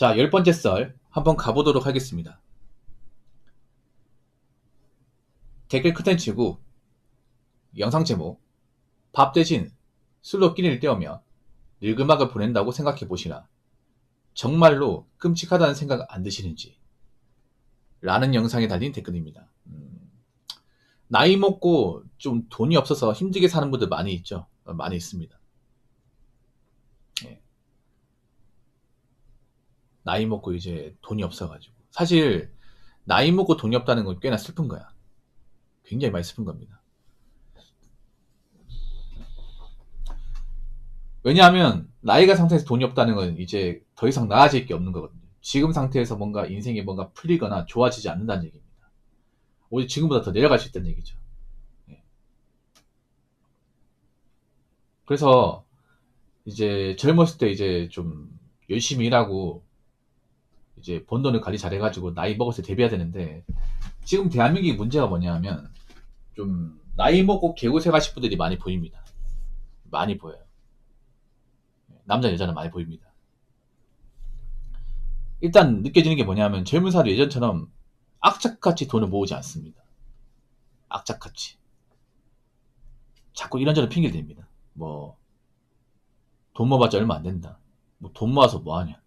자, 10번째 썰 한번 가보도록 하겠습니다. 댓글 컨텐츠고 영상 제목 밥 대신 술로 끼니를 때우며 늙음악을 보낸다고 생각해 보시나 정말로 끔찍하다는 생각 안 드시는지 라는 영상에 달린 댓글입니다. 나이 먹고 좀 돈이 없어서 힘들게 사는 분들 많이 있죠. 많이 있습니다. 예. 나이 먹고 이제 돈이 없어가지고 사실 나이 먹고 돈이 없다는 건 꽤나 슬픈 거야. 굉장히 많이 슬픈 겁니다. 왜냐하면 나이가 상태에서 돈이 없다는 건 이제 더 이상 나아질 게 없는 거거든요. 지금 상태에서 뭔가 인생이 뭔가 풀리거나 좋아지지 않는다는 얘기입니다. 오히려 지금보다 더 내려갈 수 있다는 얘기죠. 예. 그래서 이제 젊었을 때 이제 좀 열심히 일하고 이제 번 돈을 관리 잘해가지고 나이 먹었을 때 대비해야 되는데 지금 대한민국의 문제가 뭐냐면 좀 나이 먹고 개고생하실 분들이 많이 보입니다. 많이 보여요. 남자 여자는 많이 보입니다. 일단 느껴지는 게 뭐냐면 젊은 사람이 예전처럼 악착같이 돈을 모으지 않습니다. 악착같이. 자꾸 이런저런 핑계를 댑니다. 뭐 돈 모아봤자 얼마 안 된다. 뭐 돈 모아서 뭐하냐.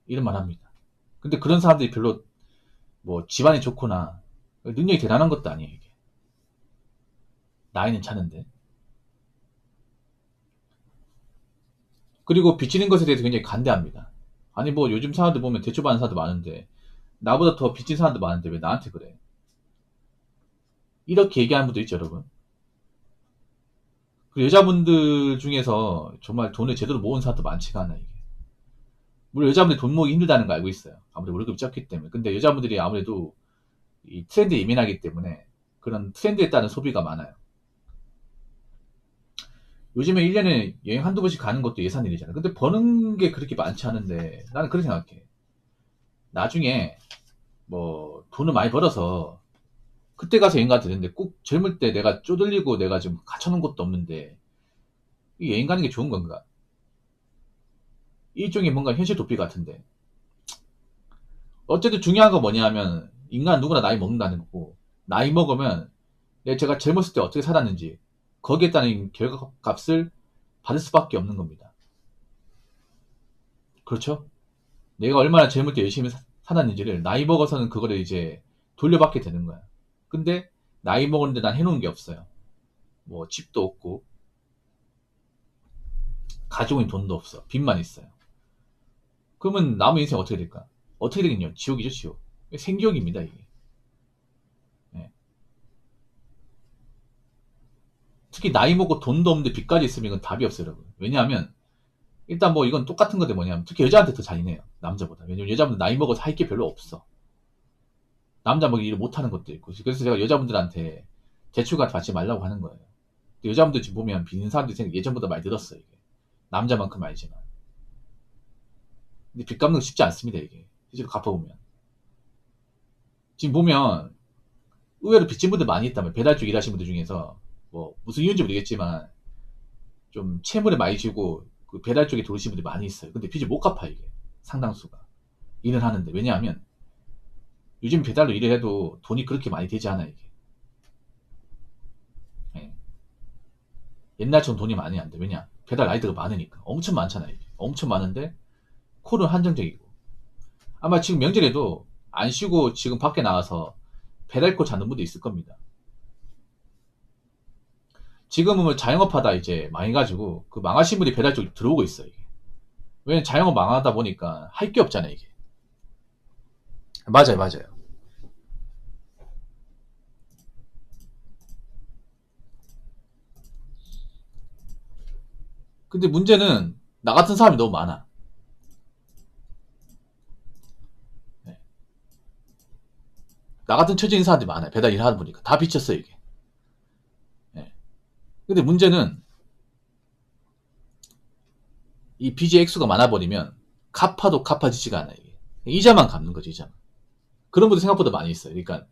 이런 말 합니다. 근데 그런 사람들이 별로 뭐 집안이 좋거나 능력이 대단한 것도 아니에요. 이게. 나이는 차는데. 그리고 빚지는 것에 대해서 굉장히 간대합니다. 아니 뭐 요즘 사람들 보면 대출 받는 사람도 많은데 나보다 더 빚진 사람도 많은데 왜 나한테 그래? 이렇게 얘기하는 분도 있죠, 여러분. 그 여자분들 중에서 정말 돈을 제대로 모은 사람도 많지가 않아, 이게. 물론 여자분들이 돈 모으기 힘들다는 거 알고 있어요. 아무래도 월급이 적기 때문에. 근데 여자분들이 아무래도 이 트렌드에 예민하기 때문에 그런 트렌드에 따른 소비가 많아요. 요즘에 1년에 여행 한두 번씩 가는 것도 예산일이잖아요. 근데 버는 게 그렇게 많지 않은데 나는 그렇게 생각해. 나중에 뭐 돈을 많이 벌어서 그때 가서 여행 가도 되는데 꼭 젊을 때 내가 쪼들리고 내가 지금 갖춰놓은 것도 없는데 이 여행 가는 게 좋은 건가? 일종의 뭔가 현실 도피 같은데. 어쨌든 중요한 건 뭐냐면 인간 누구나 나이 먹는다는 거고 나이 먹으면 제가 젊었을 때 어떻게 살았는지 거기에 따른 결과값을 받을 수밖에 없는 겁니다. 그렇죠? 내가 얼마나 젊을 때 열심히 살았는지를 나이 먹어서는 그거를 이제 돌려받게 되는 거야. 근데 나이 먹었는데 난 해놓은 게 없어요. 뭐 집도 없고 가지고 있는 돈도 없어. 빚만 있어요. 그러면 남은 인생 어떻게 될까? 어떻게 되겠냐? 지옥이죠, 지옥. 생지옥입니다, 이게. 예. 특히 나이 먹고 돈도 없는데 빚까지 있으면 이건 답이 없어요, 여러분. 왜냐하면 일단 뭐 이건 똑같은 건데 뭐냐면 특히 여자한테 더 잔인해요, 남자보다. 왜냐면 여자분들 나이 먹어서 할 게 별로 없어. 남자 뭐 일을 못하는 것도 있고. 그래서 제가 여자분들한테 대출 같은 거 받지 말라고 하는 거예요. 여자분들 지금 보면 빚는 사람들이 예전보다 많이 늘었어요, 이게. 남자만큼 아니지만. 근데 빚 갚는 거 쉽지 않습니다, 이게. 실제로 갚아보면. 지금 보면 의외로 빚진 분들 많이 있다면 배달 쪽 일하시는 분들 중에서 뭐 무슨 이유인지 모르겠지만 좀 채무를 많이 지고 그 배달 쪽에 들어오시는 분들이 많이 있어요. 근데 빚을 못 갚아 이게 상당수가 일을 하는데. 왜냐하면 요즘 배달로 일을 해도 돈이 그렇게 많이 되지 않아 이게. 예. 옛날처럼 돈이 많이 안 돼. 왜냐? 배달 라이더가 많으니까. 엄청 많잖아 이게. 엄청 많은데 콜은 한정적이고. 아마 지금 명절에도 안 쉬고 지금 밖에 나가서 배달콜 잡는 분도 있을 겁니다. 지금은 뭐 자영업하다 이제 망해가지고 그 망하신 분이 배달 쪽에 들어오고 있어요. 이게. 왜냐면 자영업 망하다 보니까 할 게 없잖아요 이게. 맞아요, 맞아요. 근데 문제는 나 같은 사람이 너무 많아. 네. 나 같은 처지인 사람들이 많아요. 배달 일하다 보니까 다 비쳤어요 이게. 네. 근데 문제는 이 빚의 액수가 많아버리면 갚아도 갚아지지가 않아요 이게. 이자만 갚는 거죠, 이자만. 그런 분들 생각보다 많이 있어요. 그러니까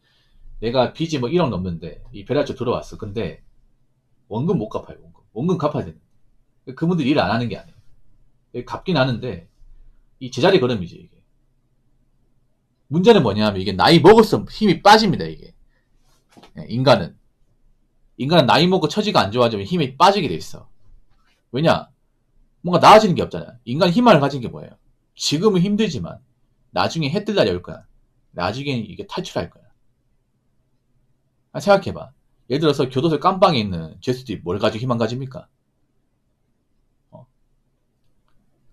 내가 빚이 뭐 1억 넘는데 이 배달료 들어왔어. 근데 원금 못 갚아요. 원금 갚아야 되는. 그분들이 일을 안 하는 게 아니에요. 갚긴 하는데 이 제자리 걸음이지 이게. 문제는 뭐냐면 이게 나이 먹을수록 힘이 빠집니다. 이게 인간은 나이 먹고 처지가 안 좋아지면 힘이 빠지게 돼 있어. 왜냐? 뭔가 나아지는 게 없잖아. 인간 희망을 가진 게 뭐예요? 지금은 힘들지만 나중에 해 뜰 날이 올 거야. 나중엔 이게 탈출할 거야. 생각해봐. 예를 들어서 교도소 깜방에 있는 죄수들이 뭘 가지고 희망 가집니까?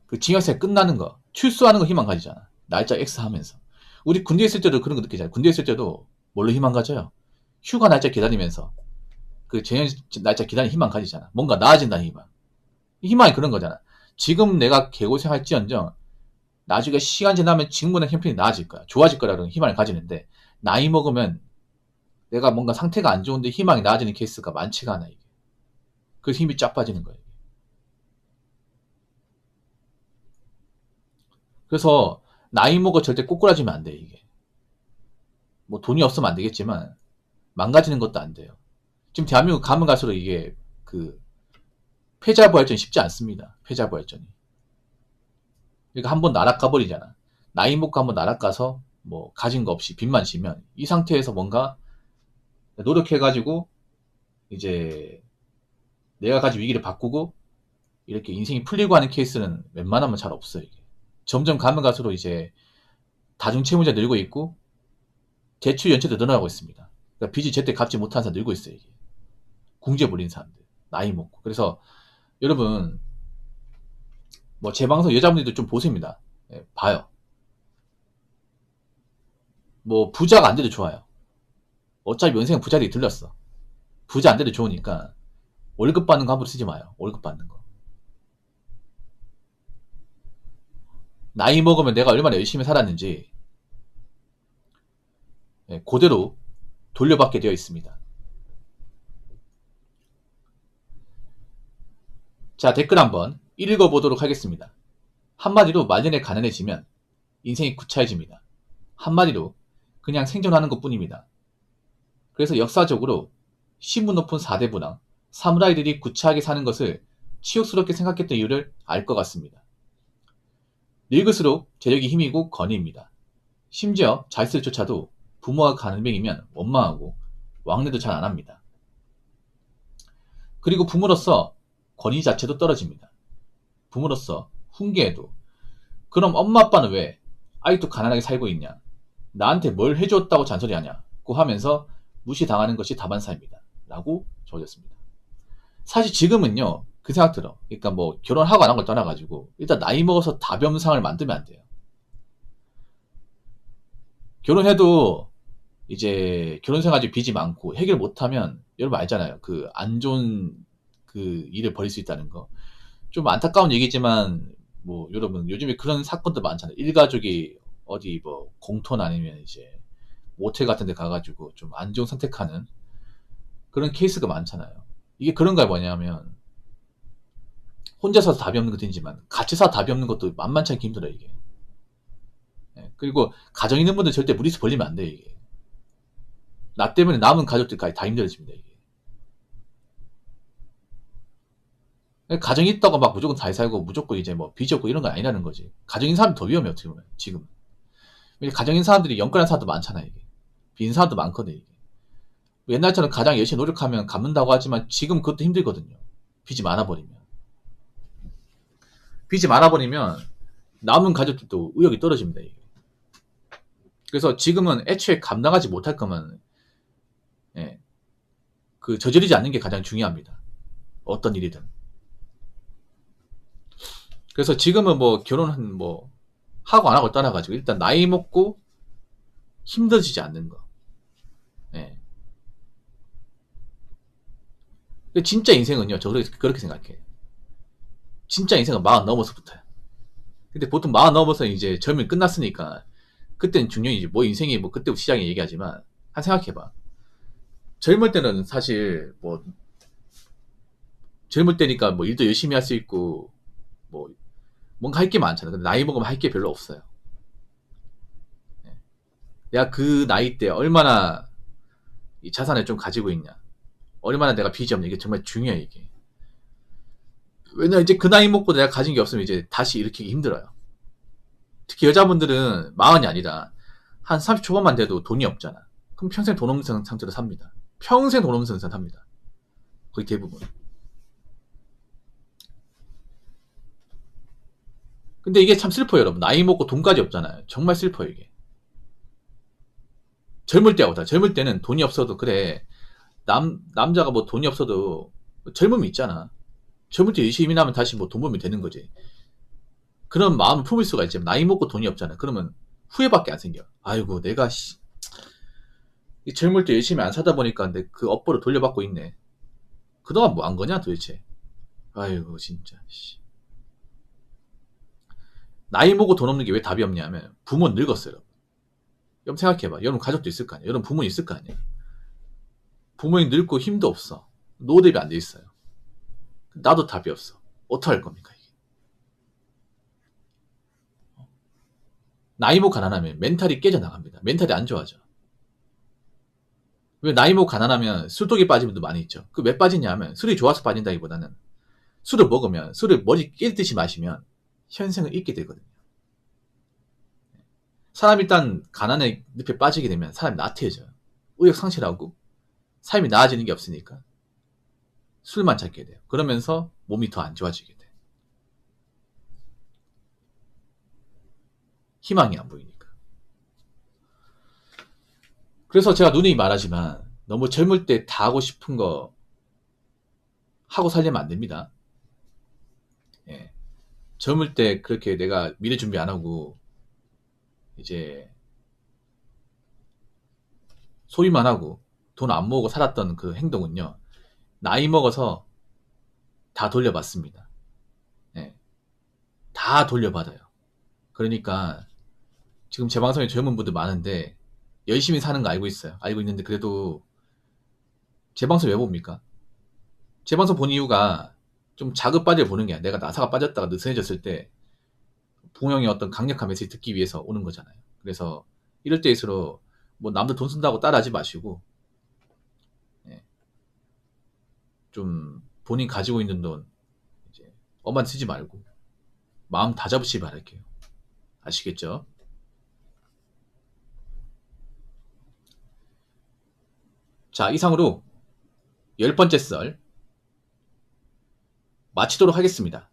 그 징역생 끝나는 거, 출소하는 거 희망 가지잖아. 날짜 X 하면서. 우리 군대에 있을 때도 그런 거 느끼잖아. 군대에 있을 때도 뭘로 희망 가져요? 휴가 날짜 기다리면서 그 재현 날짜 기다리는 희망 가지잖아. 뭔가 나아진다는 희망. 희망이 그런 거잖아. 지금 내가 개고생할지언정 나중에 시간 지나면 지금보다 형편이 나아질 거야. 좋아질 거라는 희망을 가지는데 나이 먹으면 내가 뭔가 상태가 안 좋은데 희망이 나아지는 케이스가 많지가 않아 이게. 그래서 힘이 쫙 빠지는 거예요. 그래서 나이 먹어 절대 꼬꾸라지면 안 돼 이게. 뭐 돈이 없으면 안 되겠지만 망가지는 것도 안 돼요. 지금 대한민국 가면 갈수록 이게 그 패자부활전이 쉽지 않습니다. 패자부활전이. 그러니까 한번 나락가 버리잖아. 나이 먹고 한번 나락가서 뭐 가진 거 없이 빚만 지면 이 상태에서 뭔가 노력해가지고 이제 내가 가진 위기를 바꾸고 이렇게 인생이 풀리고 하는 케이스는 웬만하면 잘 없어요. 이게. 점점 가면 갈수록 이제 다중채무자 늘고 있고 대출 연체도 늘어나고 있습니다. 그러니까 빚이 제때 갚지 못한 사람 늘고 있어요. 이게. 궁지에 몰린 사람들. 나이 먹고. 그래서 여러분 뭐 제 방송 여자분들도 좀 보십니다. 예, 봐요. 뭐 부자가 안 돼도 좋아요. 어차피 연생 부자들이 들렸어. 부자 안 돼도 좋으니까 월급 받는 거 함부로 쓰지 마요. 월급 받는 거. 나이 먹으면 내가 얼마나 열심히 살았는지 예, 그대로 돌려받게 되어 있습니다. 자, 댓글 한번 읽어보도록 하겠습니다. 한마디로 말년에 가난해지면 인생이 구차해집니다. 한마디로 그냥 생존하는 것 뿐입니다. 그래서 역사적으로 신분 높은 4대 문화, 사무라이들이 구차하게 사는 것을 치욕스럽게 생각했던 이유를 알 것 같습니다. 늙을수록 재력이 힘이고 권위입니다. 심지어 자식들조차도 부모가 가난뱅이면 원망하고 왕래도 잘 안합니다. 그리고 부모로서 권위 자체도 떨어집니다. 부모로서 훈계에도 그럼 엄마 아빠는 왜 아직도 가난하게 살고 있냐? 나한테 뭘 해줬다고 잔소리하냐고 하면서 무시당하는 것이 다반사입니다. 라고 적어졌습니다. 사실 지금은요. 그 생각 들어. 그러니까 뭐 결혼하고 안 한 걸 떠나가지고 일단 나이 먹어서 다변상을 만들면 안 돼요. 결혼해도 이제 결혼생활에 빚이 많고 해결 못하면 여러분 알잖아요. 그 안 좋은 그 일을 벌일 수 있다는 거. 좀 안타까운 얘기지만 뭐 여러분 요즘에 그런 사건도 많잖아요. 일가족이 어디 뭐 공톤 아니면 이제 모텔 같은 데 가가지고 좀 안 좋은 선택하는 그런 케이스가 많잖아요. 이게 그런 거 뭐냐면 혼자 서서 답이 없는 것도 있지만 같이 서서 답이 없는 것도 만만치 않게 힘들어요 이게. 예, 그리고 가정 있는 분들 절대 무리수 벌리면 안 돼요 이게. 나 때문에 남은 가족들까지 다 힘들어집니다 이게. 가정이 있다고 막 무조건 잘 살고 무조건 이제 뭐 빚이 없고 이런 건 아니라는 거지. 가정인 사람이 더 위험해 어떻게 보면 지금. 가정인 사람들이 연관한 사람도 많잖아요 이게. 빈 사람도 많거든 이게. 옛날처럼 가장 열심히 노력하면 갚는다고 하지만 지금 그것도 힘들거든요. 빚이 많아버리면. 빚이 많아버리면 남은 가족들도 의욕이 떨어집니다 이게. 그래서 지금은 애초에 감당하지 못할 거면 예, 그 저지르지 않는 게 가장 중요합니다. 어떤 일이든. 그래서 지금은 뭐 결혼은 뭐 하고 안 하고 떠나가지고 일단 나이 먹고 힘들어지지 않는 거. 예. 진짜 인생은요, 저 그렇게 생각해. 진짜 인생은 40 넘어서부터요. 근데 보통 40 넘어서 이제 젊은 끝났으니까 그때는 중년이지. 뭐 인생이 뭐 그때부터 시작이 얘기하지만 한 생각해봐. 젊을 때는 사실 뭐 젊을 때니까 뭐 일도 열심히 할 수 있고 뭐 뭔가 할 게 많잖아. 근데 나이 먹으면 할 게 별로 없어요. 내가 그 나이 때 얼마나 이 자산을 좀 가지고 있냐, 얼마나 내가 빚이 없냐, 이게 정말 중요해 이게. 왜냐 이제 그 나이 먹고 내가 가진 게 없으면 이제 다시 일으키기 힘들어요. 특히 여자분들은 40이 아니라 한 30초반만 돼도 돈이 없잖아. 그럼 평생 돈 없는 상태로 삽니다. 평생 돈 없는 상태로 삽니다. 거의 대부분. 근데 이게 참 슬퍼요, 여러분. 나이 먹고 돈까지 없잖아요. 정말 슬퍼요, 이게. 젊을 때하고 다. 젊을 때는 돈이 없어도, 그래. 남자가 뭐 돈이 없어도 젊음이 있잖아. 젊을 때 열심히 하면 다시 뭐 돈 벌면 되는 거지. 그런 마음을 품을 수가 있지만, 나이 먹고 돈이 없잖아. 그러면 후회밖에 안 생겨. 아이고, 내가, 젊을 때 열심히 안 사다 보니까 내 그 업보를 돌려받고 있네. 그동안 뭐 한 거냐, 도대체. 아이고, 진짜, 씨. 나이 먹고 돈 없는 게 왜 답이 없냐면, 부모는 늙었어요. 여러분 생각해봐. 여러분 가족도 있을 거 아니야. 여러분 부모님 있을 거 아니야. 부모님 늙고 힘도 없어. 노후 대비 안 돼 있어요. 나도 답이 없어. 어떡할 겁니까, 이게. 나이 먹고 가난하면 멘탈이 깨져나갑니다. 멘탈이 안 좋아져. 왜 나이 먹고 가난하면 술독에 빠진 분도 많이 있죠. 그 왜 빠지냐 하면, 술이 좋아서 빠진다기보다는 술을 먹으면, 술을 머리 깰 듯이 마시면 현생을 잊게 되거든요. 사람이 일단 가난의 늪에 빠지게 되면 사람이 나태해져요. 의욕 상실하고 삶이 나아지는 게 없으니까 술만 찾게 돼요. 그러면서 몸이 더 안 좋아지게 돼. 희망이 안 보이니까. 그래서 제가 누누이 말하지만, 너무 젊을 때 다 하고 싶은 거 하고 살려면 안 됩니다. 예. 젊을 때 그렇게 내가 미래 준비 안 하고 이제 소비만 하고 돈 안 모으고 살았던 그 행동은요, 나이 먹어서 다 돌려받습니다. 예. 다 돌려받아요. 그러니까 지금 제 방송에 젊은 분들 많은데 열심히 사는 거 알고 있어요. 알고 있는데 그래도 제 방송 왜 봅니까? 제 방송 본 이유가 좀 자극받을 보는 게 아니라, 내가 나사가 빠졌다가 느슨해졌을 때 부모형의 어떤 강력한 메시지 듣기 위해서 오는 거잖아요. 그래서 이럴 때일수록 뭐 남들 돈 쓴다고 따라하지 마시고, 예, 좀 본인 가지고 있는 돈 이제 엄한 쓰지 말고 마음 다 잡으시기 바랄게요. 아시겠죠? 자, 이상으로 10번째 썰 마치도록 하겠습니다.